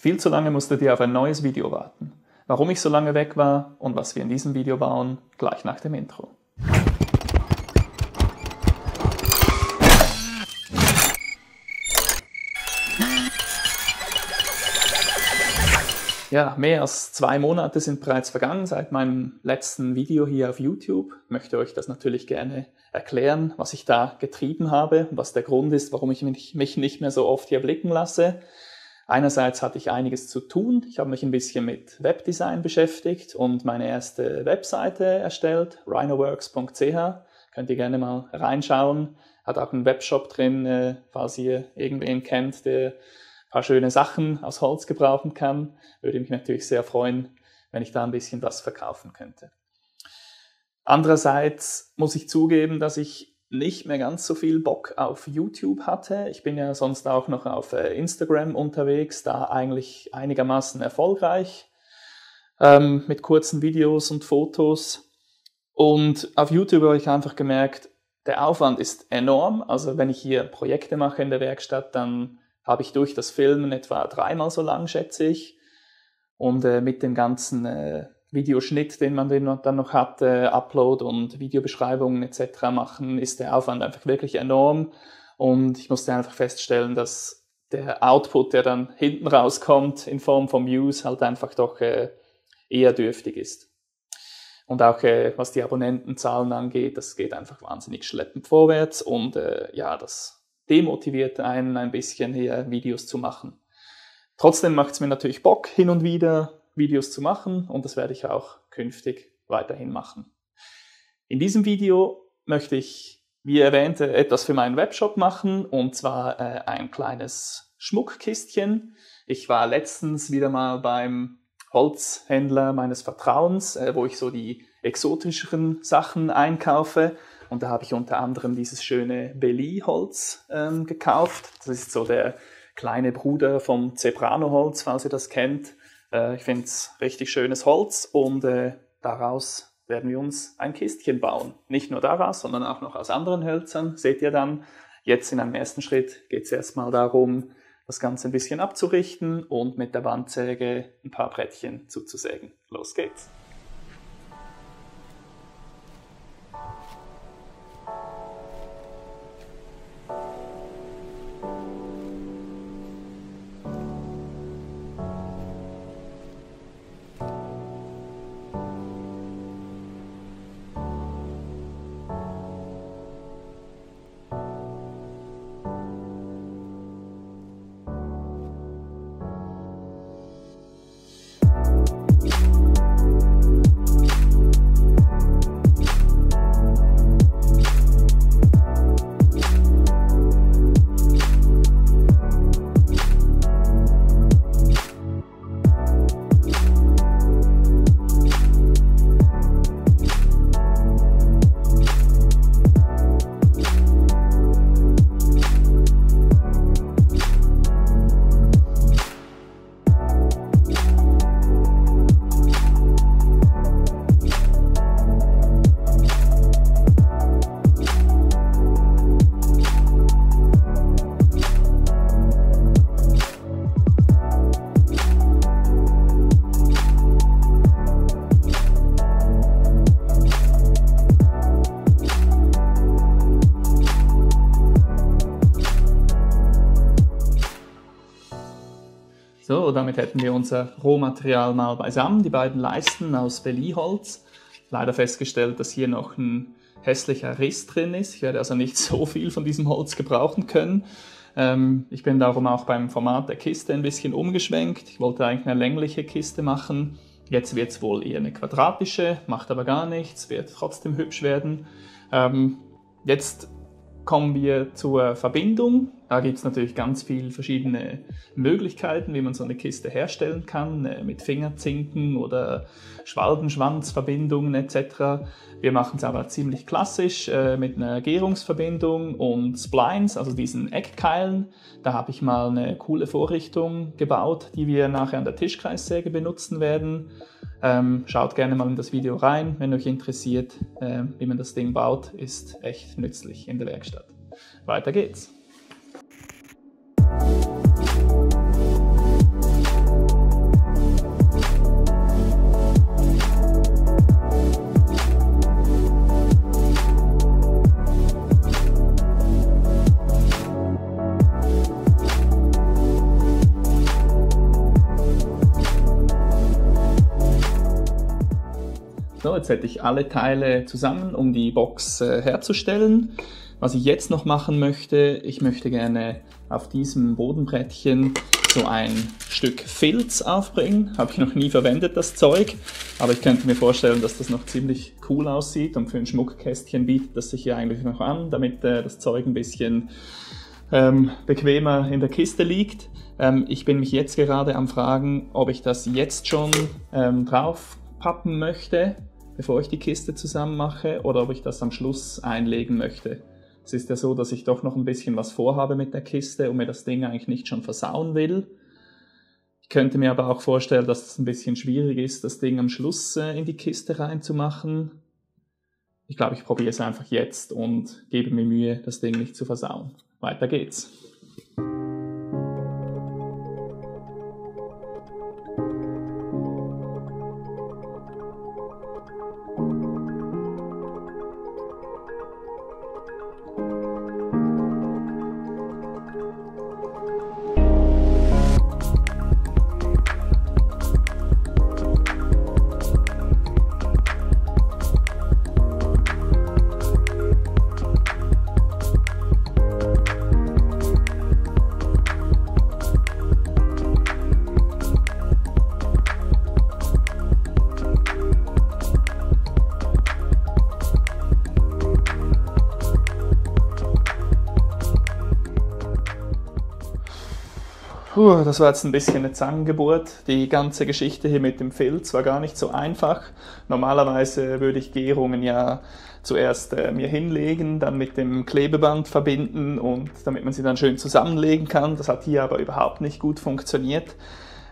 Viel zu lange musstet ihr auf ein neues Video warten. Warum ich so lange weg war und was wir in diesem Video bauen, gleich nach dem Intro. Ja, mehr als 2 Monate sind bereits vergangen seit meinem letzten Video hier auf YouTube. Ich möchte euch das natürlich gerne erklären, was ich da getrieben habe und was der Grund ist, warum ich mich nicht mehr so oft hier blicken lasse. Einerseits hatte ich einiges zu tun. Ich habe mich ein bisschen mit Webdesign beschäftigt und meine erste Webseite erstellt, rhinoworks.ch. Könnt ihr gerne mal reinschauen. Hat auch einen Webshop drin, falls ihr irgendwen kennt, der ein paar schöne Sachen aus Holz gebrauchen kann. Würde mich natürlich sehr freuen, wenn ich da ein bisschen was verkaufen könnte. Andererseits muss ich zugeben, dass ich nicht mehr ganz so viel Bock auf YouTube hatte. Ich bin ja sonst auch noch auf Instagram unterwegs, da eigentlich einigermaßen erfolgreich, mit kurzen Videos und Fotos. Und auf YouTube habe ich einfach gemerkt, der Aufwand ist enorm. Also wenn ich hier Projekte mache in der Werkstatt, dann habe ich durch das Filmen etwa 3-mal so lang, schätze ich. Und mit dem ganzen Videoschnitt, den man dann noch hat, Upload und Videobeschreibungen etc. machen, ist der Aufwand einfach wirklich enorm. Und ich musste einfach feststellen, dass der Output, der dann hinten rauskommt, in Form von Views, halt einfach doch eher dürftig ist. Und auch was die Abonnentenzahlen angeht, das geht einfach wahnsinnig schleppend vorwärts. Und ja, das demotiviert einen ein bisschen, hier Videos zu machen. Trotzdem macht es mir natürlich Bock, hin und wieder Videos zu machen, und das werde ich auch künftig weiterhin machen. In diesem Video möchte ich, wie erwähnt, etwas für meinen Webshop machen, und zwar ein kleines Schmuckkistchen. Ich war letztens wieder mal beim Holzhändler meines Vertrauens, wo ich so die exotischeren Sachen einkaufe, und da habe ich unter anderem dieses schöne Belli-Holz gekauft. Das ist so der kleine Bruder vom Zebrano-Holz, falls ihr das kennt. Ich finde es richtig schönes Holz, und daraus werden wir uns ein Kistchen bauen. Nicht nur daraus, sondern auch noch aus anderen Hölzern, seht ihr dann. Jetzt in einem ersten Schritt geht es erstmal darum, das Ganze ein bisschen abzurichten und mit der Bandsäge ein paar Brettchen zuzusägen. Los geht's! So, damit hätten wir unser Rohmaterial mal beisammen, die beiden Leisten aus Belli-Holz. Leider festgestellt, dass hier noch ein hässlicher Riss drin ist. Ich werde also nicht so viel von diesem Holz gebrauchen können. Ich bin darum auch beim Format der Kiste ein bisschen umgeschwenkt. Ich wollte eigentlich eine längliche Kiste machen. Jetzt wird es wohl eher eine quadratische, macht aber gar nichts, wird trotzdem hübsch werden. Jetzt kommen wir zur Verbindung. Da gibt es natürlich ganz viele verschiedene Möglichkeiten, wie man so eine Kiste herstellen kann, mit Fingerzinken oder Schwalbenschwanzverbindungen etc. Wir machen es aber ziemlich klassisch mit einer Gärungsverbindung und Splines, also diesen Eckkeilen. Da habe ich mal eine coole Vorrichtung gebaut, die wir nachher an der Tischkreissäge benutzen werden. Schaut gerne mal in das Video rein, wenn euch interessiert, wie man das Ding baut. Ist echt nützlich in der Werkstatt. Weiter geht's! So, jetzt hätte ich alle Teile zusammen, um die Box herzustellen. Was ich jetzt noch machen möchte, ich möchte gerne auf diesem Bodenbrettchen so ein Stück Filz aufbringen. Habe ich noch nie verwendet, das Zeug, aber ich könnte mir vorstellen, dass das noch ziemlich cool aussieht und für ein Schmuckkästchen bietet das sich hier eigentlich noch an, damit das Zeug ein bisschen bequemer in der Kiste liegt. Ich bin mich jetzt gerade am Fragen, ob ich das jetzt schon drauf pappen möchte, bevor ich die Kiste zusammen mache, oder ob ich das am Schluss einlegen möchte. Es ist ja so, dass ich doch noch ein bisschen was vorhabe mit der Kiste und mir das Ding eigentlich nicht schon versauen will. Ich könnte mir aber auch vorstellen, dass es ein bisschen schwierig ist, das Ding am Schluss in die Kiste reinzumachen. Ich glaube, ich probiere es einfach jetzt und gebe mir Mühe, das Ding nicht zu versauen. Weiter geht's. Das war jetzt ein bisschen eine Zangengeburt. Die ganze Geschichte hier mit dem Filz war gar nicht so einfach. Normalerweise würde ich Gärungen ja zuerst mir hinlegen, dann mit dem Klebeband verbinden und damit man sie dann schön zusammenlegen kann. Das hat hier aber überhaupt nicht gut funktioniert,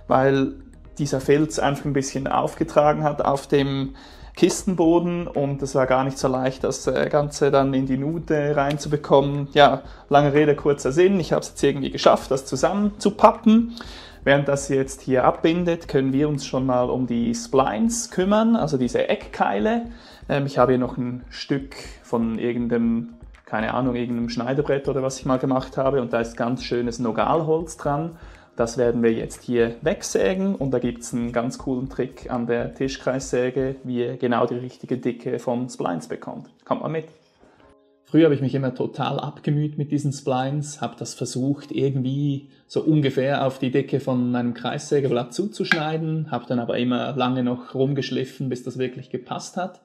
weil dieser Filz einfach ein bisschen aufgetragen hat auf dem Kistenboden und es war gar nicht so leicht, das Ganze dann in die Nute reinzubekommen. Ja, lange Rede, kurzer Sinn. Ich habe es jetzt irgendwie geschafft, das zusammenzupappen. Während das jetzt hier abbindet, können wir uns schon mal um die Splines kümmern, also diese Eckkeile. Ich habe hier noch ein Stück von irgendeinem, keine Ahnung, irgendeinem Schneidebrett oder was ich mal gemacht habe und da ist ganz schönes Nogalholz dran. Das werden wir jetzt hier wegsägen und da gibt es einen ganz coolen Trick an der Tischkreissäge, wie ihr genau die richtige Dicke von Splines bekommt. Kommt mal mit! Früher habe ich mich immer total abgemüht mit diesen Splines, habe das versucht irgendwie so ungefähr auf die Dicke von einem Kreissägeblatt zuzuschneiden, habe dann aber immer lange noch rumgeschliffen, bis das wirklich gepasst hat.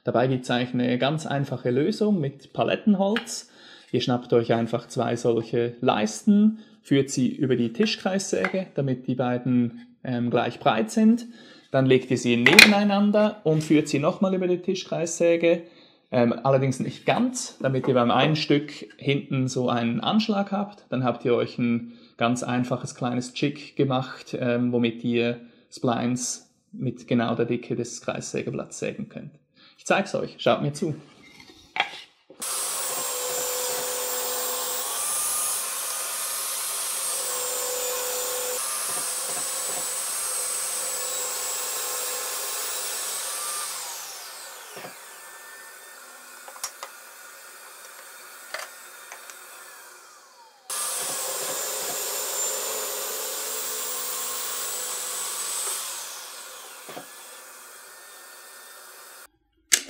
Dabei gibt es eigentlich eine ganz einfache Lösung mit Palettenholz. Ihr schnappt euch einfach 2 solche Leisten, führt sie über die Tischkreissäge, damit die beiden gleich breit sind. Dann legt ihr sie nebeneinander und führt sie nochmal über die Tischkreissäge. Allerdings nicht ganz, damit ihr beim einen Stück hinten so einen Anschlag habt. Dann habt ihr euch ein ganz einfaches kleines Jig gemacht, womit ihr Splines mit genau der Dicke des Kreissägeblatts sägen könnt. Ich zeige es euch, schaut mir zu.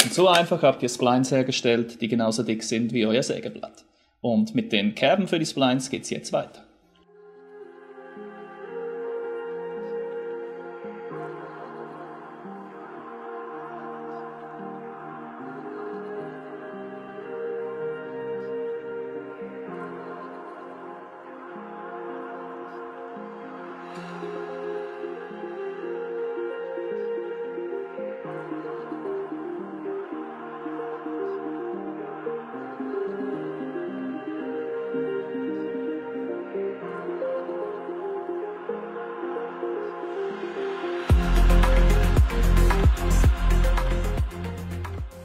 Und so einfach habt ihr Splines hergestellt, die genauso dick sind wie euer Sägeblatt. Und mit den Kerben für die Splines geht es jetzt weiter.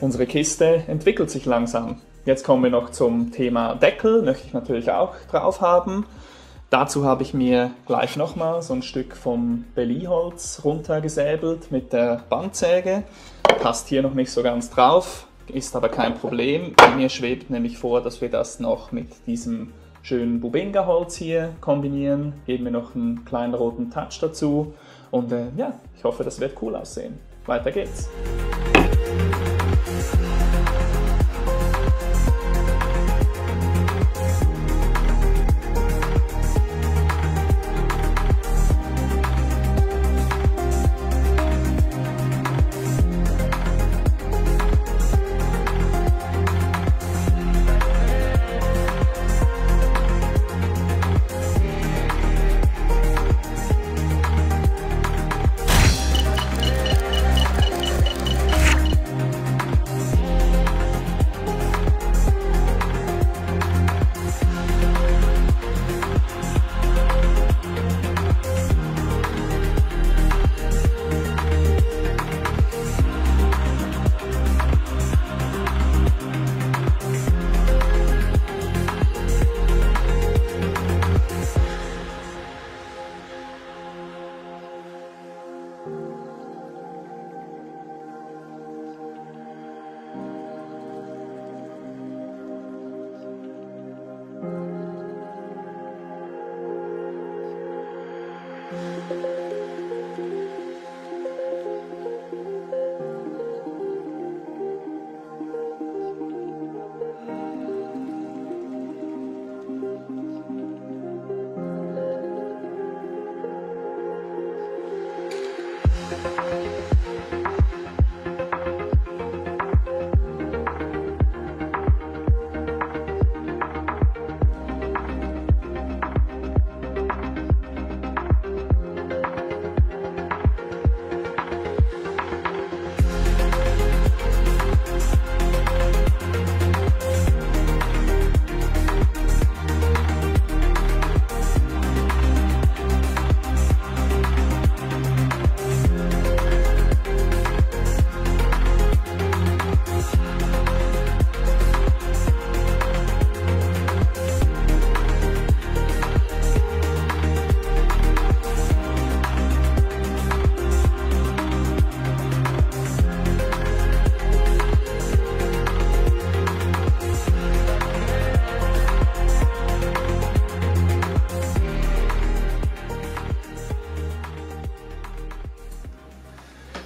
Unsere Kiste entwickelt sich langsam. Jetzt kommen wir noch zum Thema Deckel, möchte ich natürlich auch drauf haben. Dazu habe ich mir gleich nochmal so ein Stück vom Belliholz runtergesäbelt mit der Bandsäge. Passt hier noch nicht so ganz drauf, ist aber kein Problem. Mir schwebt nämlich vor, dass wir das noch mit diesem schönen Bubinga-Holz hier kombinieren. Geben wir noch einen kleinen roten Touch dazu und ja, ich hoffe, das wird cool aussehen. Weiter geht's!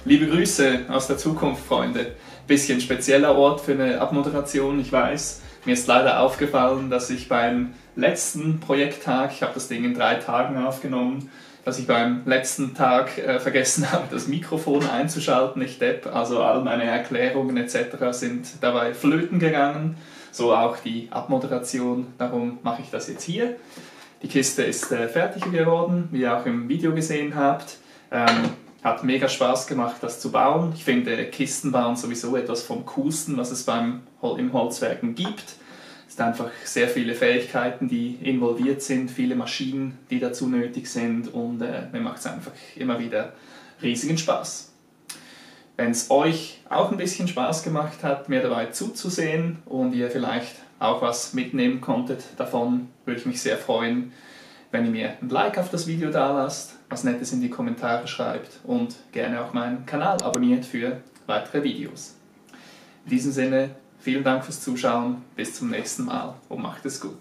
Liebe Grüße aus der Zukunft, Freunde. Bisschen spezieller Ort für eine Abmoderation, ich weiß. Mir ist leider aufgefallen, dass ich beim letzten Projekttag, ich habe das Ding in 3 Tagen aufgenommen, dass ich beim letzten Tag vergessen habe, das Mikrofon einzuschalten, ich Depp. Also all meine Erklärungen etc. sind dabei flöten gegangen. So auch die Abmoderation, darum mache ich das jetzt hier. Die Kiste ist fertig geworden, wie ihr auch im Video gesehen habt. Hat mega Spaß gemacht, das zu bauen. Ich finde Kisten bauen sowieso etwas vom Coolsten, was es im Holzwerken gibt. Es sind einfach sehr viele Fähigkeiten, die involviert sind, viele Maschinen, die dazu nötig sind und mir macht es einfach immer wieder riesigen Spaß. Wenn es euch auch ein bisschen Spaß gemacht hat, mir dabei zuzusehen und ihr vielleicht auch was mitnehmen konntet davon, würde ich mich sehr freuen, wenn ihr mir ein Like auf das Video da lasst, was Nettes in die Kommentare schreibt und gerne auch meinen Kanal abonniert für weitere Videos. In diesem Sinne, vielen Dank fürs Zuschauen, bis zum nächsten Mal und macht es gut.